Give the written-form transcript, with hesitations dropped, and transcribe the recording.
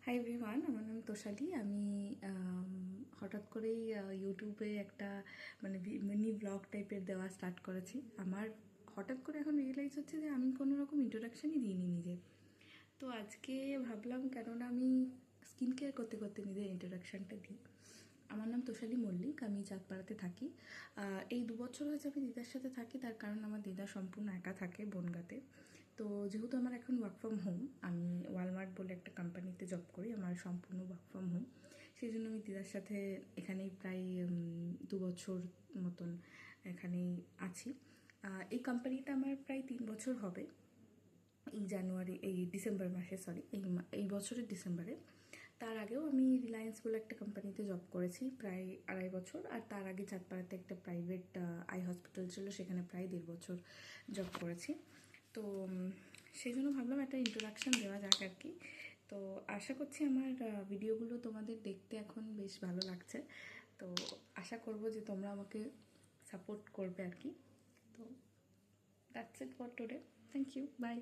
Hi everyone, আমার নাম তোষালি। আমি হঠাৎ করেই ইউটিউবে একটা মিনি ব্লগ টাইপের দেওয়া স্টার্ট করেছি। আমার হঠাৎ করে এখন রিয়েলাইজ হচ্ছে যে আমি কোনো রকম ইন্ট্রোডাকশানই দিইনি নিজে। তো আজকে ভাবলাম, কেননা আমি স্কিন কেয়ার করতে করতে নিজের ইন্ট্রোডাকশানটা দিই। আমার নাম তোষালি মল্লিক, আমি চাঁদপাড়াতে থাকি। এই 2 বছর হয়েছে আমি দিদার সাথে থাকি, তার কারণ আমার দিদা সম্পূর্ণ একা থাকে বনগাঁতে। তো যেহেতু আমার এখন ওয়ার্ক ফ্রম হোম, আমি ওয়ালমার্ট বলে একটা কোম্পানিতে জব করি, আমার সম্পূর্ণ ওয়ার্ক ফ্রম হোম, সেই জন্য আমি দিদার সাথে এখানেই প্রায় 2 বছর মতন এখানেই আছি। এই কোম্পানিটা আমার প্রায় 3 বছর হবে এই ডিসেম্বর মাসে, এই বছরের ডিসেম্বরে। তার আগেও আমি রিলায়েন্স বলে একটা কোম্পানিতে জব করেছি প্রায় 2.5 বছর, আর তার আগে চাঁদপাড়াতে একটা প্রাইভেট আই হসপিটাল ছিল, সেখানে প্রায় 1.5 বছর জব করেছি। তো সেই জন্য ভাবলাম একটা ইন্ট্রোডাকশান দেওয়া যাক আর কি। তো আশা করছি আমার ভিডিওগুলো তোমাদের দেখতে এখন বেশ ভালো লাগছে। তো আশা করব যে তোমরা আমাকে সাপোর্ট করবে আর কি। তো that's it for today. Thank you, by.